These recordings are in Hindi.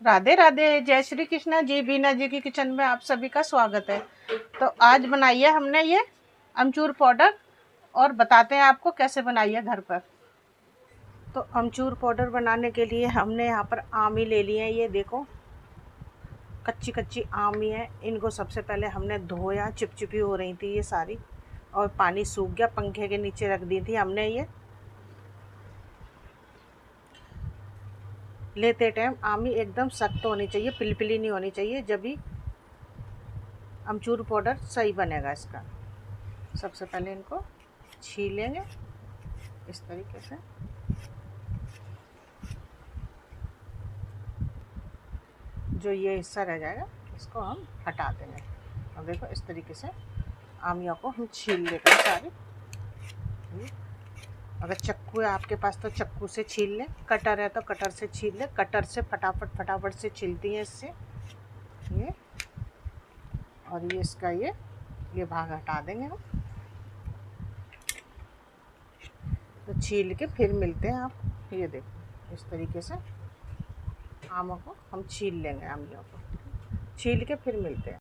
राधे राधे, जय श्री कृष्णा जी। बीना जी की किचन में आप सभी का स्वागत है। तो आज बनाई है हमने ये अमचूर पाउडर और बताते हैं आपको कैसे बनाई है घर पर। तो अमचूर पाउडर बनाने के लिए हमने यहाँ पर आमी ले लिए हैं। ये देखो कच्ची कच्ची आमी है। इनको सबसे पहले हमने धोया, चिपचिपी हो रही थी ये सारी, और पानी सूख गया, पंखे के नीचे रख दी थी हमने। ये लेते टाइम आमी एकदम सख्त होनी चाहिए, पिलपिली नहीं होनी चाहिए, जब भी अमचूर पाउडर सही बनेगा इसका। सबसे पहले इनको छीलेंगे इस तरीके से। जो ये हिस्सा रह जाएगा इसको हम हटा देंगे। और देखो इस तरीके से आमियों को हम छील लेते हैं सारी। अगर चक्कू है आपके पास तो चक्कू से छील लें, कटर है तो कटर से छील लें। कटर से फटाफट फटाफट से छीलती हैं इससे ये। और ये इसका ये भाग हटा देंगे हम। तो छील के फिर मिलते हैं आप। ये देखो इस तरीके से आमों को हम छील लेंगे। आमियों को छील के फिर मिलते हैं।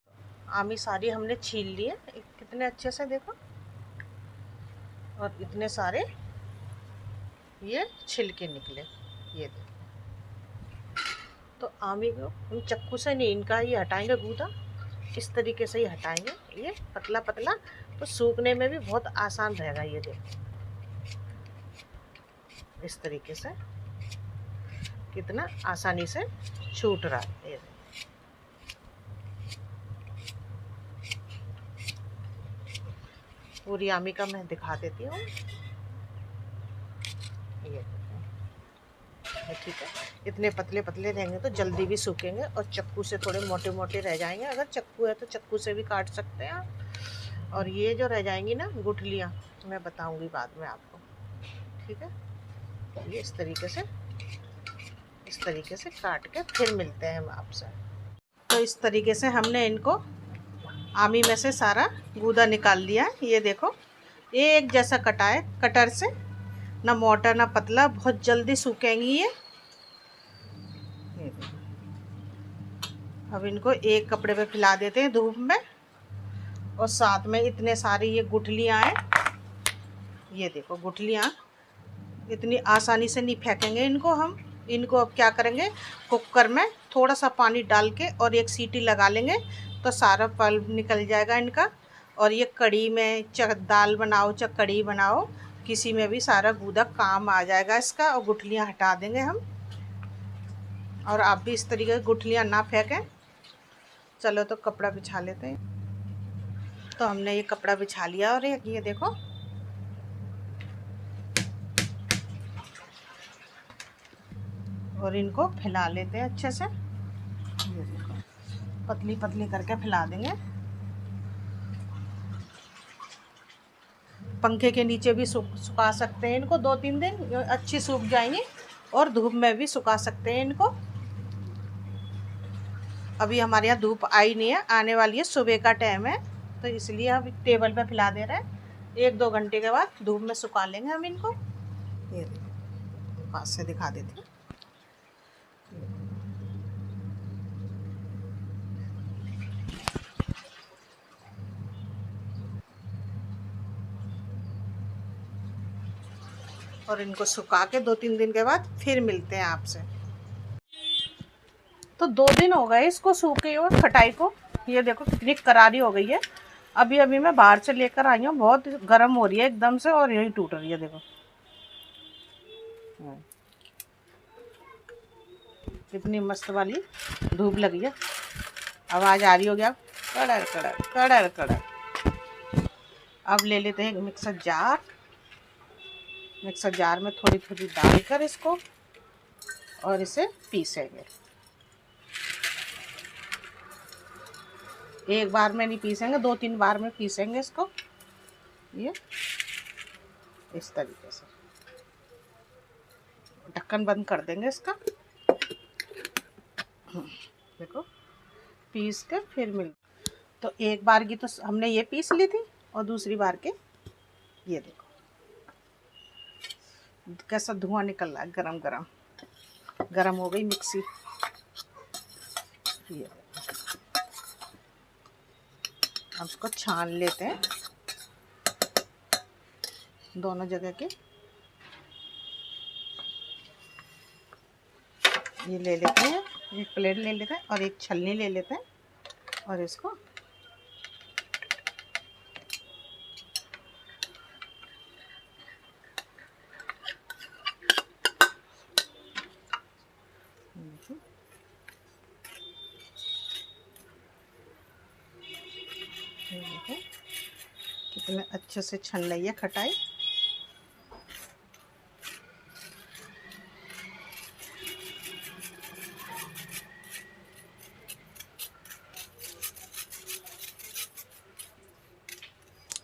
आमी सारी हमने छील लिए कितने अच्छे से, देखो। और इतने सारे ये छिलके निकले, ये देखो। तो आमी को हम चक्कू से नहीं, इनका ये हटाएंगे गूदा, इस तरीके से ही हटाएंगे। ये पतला पतला, तो सूखने में भी बहुत आसान रहेगा। ये देखो इस तरीके से कितना आसानी से छूट रहा है। ये पूरी आमी का मैं दिखा देती हूँ। ये ठीक है। इतने पतले पतले रहेंगे तो जल्दी भी सूखेंगे, और चक्कू से थोड़े मोटे मोटे रह जाएंगे। अगर चक्कू है तो चक्कू से भी काट सकते हैं आप। और ये जो रह जाएंगी ना गुठलियाँ, मैं बताऊंगी बाद में आपको, ठीक है। ये इस तरीके से काट के फिर मिलते हैं हम आपसे। तो इस तरीके से हमने इनको आमी में से सारा गूदा निकाल लिया है। ये देखो एक जैसा कटा है कटर से, ना मोटा ना पतला, बहुत जल्दी सूखेंगी ये। अब इनको एक कपड़े पे फैला देते हैं धूप में। और साथ में इतने सारी ये गुठलियाँ हैं। ये देखो गुठलियाँ इतनी आसानी से नहीं फेंकेंगे इनको हम। इनको अब क्या करेंगे, कुकर में थोड़ा सा पानी डाल के और एक सीटी लगा लेंगे तो सारा पल्प निकल जाएगा इनका। और ये कढ़ी में, चाहे दाल बनाओ चाहे कढ़ी बनाओ, किसी में भी सारा गूदा काम आ जाएगा इसका। और गुठलियाँ हटा देंगे हम। और आप भी इस तरीके से गुठलियाँ ना फेंकें। चलो तो कपड़ा बिछा लेते हैं। तो हमने ये कपड़ा बिछा लिया, और ये देखो और इनको फैला लेते हैं अच्छे से। ये देखो पतली पतली करके फैला देंगे। पंखे के नीचे भी सुखा सकते हैं इनको, 2-3 दिन अच्छी सूख जाएंगी। और धूप में भी सुखा सकते हैं इनको। अभी हमारे यहाँ धूप आई नहीं है, आने वाली है, सुबह का टाइम है, तो इसलिए हम टेबल पे फैला दे रहे हैं। 1-2 घंटे के बाद धूप में सुखा लेंगे हम इनको। ये देखो पास से दिखा देते हैं। और इनको सुखा के 2-3 दिन के बाद फिर मिलते हैं आपसे। तो 2 दिन हो गए इसको सूखे और खटाई को। ये देखो कितनी करारी हो गई है। अभी अभी मैं बाहर से लेकर आई हूँ, बहुत गर्म हो रही है एकदम से, और यही टूट रही है। देखो कितनी मस्त वाली धूप लगी है। आवाज़ आ रही हो गया, कड़र कड़र कड़र कड़र। अब ले लेते हैं एक मिक्सर जार। मिक्सर जार में थोड़ी थोड़ी डालकर इसको और इसे पीसेंगे। एक बार में नहीं पीसेंगे, 2-3 बार में पीसेंगे इसको। ये इस तरीके से ढक्कन बंद कर देंगे इसका। देखो पीस के फिर मिल। तो एक बार की तो हमने ये पीस ली थी, और दूसरी बार के ये देखो कैसा धुआं निकल रहा है। गरम गरम गरम हो गई मिक्सी। ये हम इसको छान लेते हैं दोनों जगह के। ये ले लेते हैं, एक प्लेट ले लेते हैं और एक छलनी ले लेते हैं और इसको कितने अच्छे से छन रही है खटाई।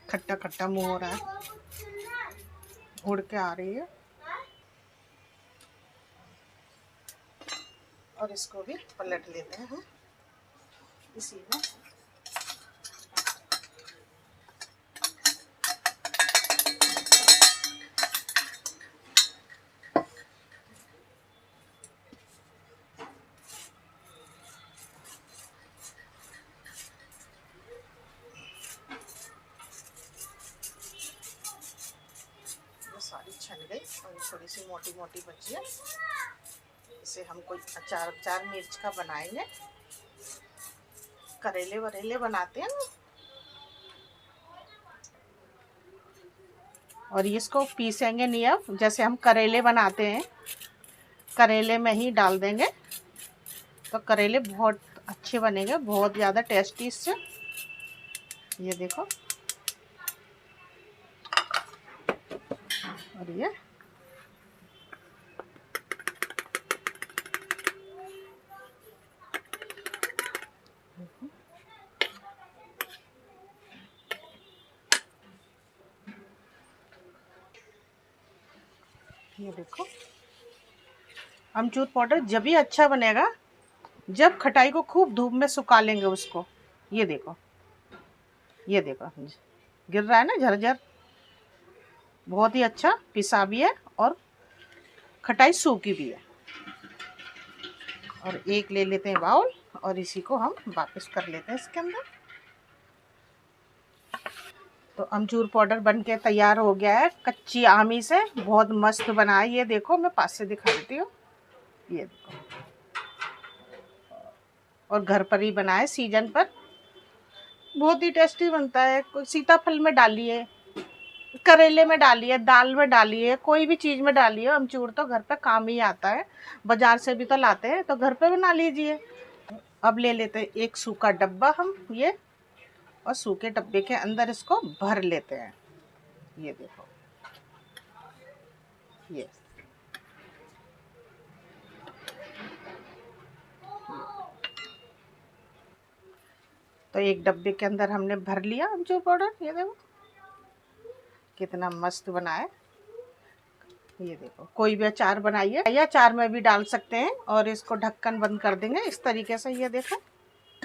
खट्टा खट्टा मुंह हो रहा है, उड़ के आ रही है। और इसको भी पलट लेते हैं हम इसी में। सारी छन गई और थोड़ी सी मोटी मोटी बची है। इसे हम कोई अचार मिर्च का बनाएंगे, करेले वरेले बनाते हैं ना। और इसको पीसेंगे नहीं, अब जैसे हम करेले बनाते हैं करेले में ही डाल देंगे तो करेले बहुत अच्छे बनेंगे, बहुत ज़्यादा टेस्टी इससे। ये देखो, और ये देखो, अमचूर पाउडर जब भी अच्छा बनेगा जब खटाई को खूब धूप में सुखा लेंगे उसको। ये देखो, ये देखो गिर रहा है ना झरझर, बहुत ही अच्छा पिसा भी है और खटाई सूखी भी है। और एक ले लेते हैं बाउल और इसी को हम वापस कर लेते हैं इसके अंदर। तो अमचूर पाउडर बनके तैयार हो गया है, कच्ची आमी से बहुत मस्त बना है। ये देखो, मैं पास से दिखा देती हूँ, ये देखो। और घर पर ही बनाए, सीजन पर बहुत ही टेस्टी बनता है। कोई सीताफल में डालिए, करेले में डालिए, दाल में डालिए, कोई भी चीज़ में डालिए। अमचूर तो घर पे काम ही आता है, बाजार से भी तो लाते हैं, तो घर पे बना लीजिए। अब ले लेते हैं एक सूखा डब्बा हम ये, और सूखे डब्बे के अंदर इसको भर लेते हैं। ये देखो, ये तो एक डब्बे के अंदर हमने भर लिया अमचूर पाउडर। ये देखो कितना मस्त बना है। ये देखो, कोई भी अचार बनाइए या अचार में भी डाल सकते हैं। और इसको ढक्कन बंद कर देंगे इस तरीके से। ये देखो,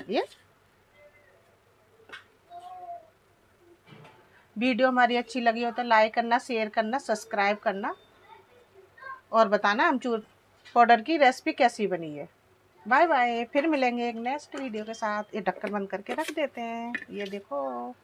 ये वीडियो हमारी अच्छी लगी हो तो लाइक करना, शेयर करना, सब्सक्राइब करना और बताना अमचूर पाउडर की रेसिपी कैसी बनी है। बाय बाय, फिर मिलेंगे एक नेक्स्ट वीडियो के साथ। ये ढक्कन बंद करके रख देते हैं। ये देखो।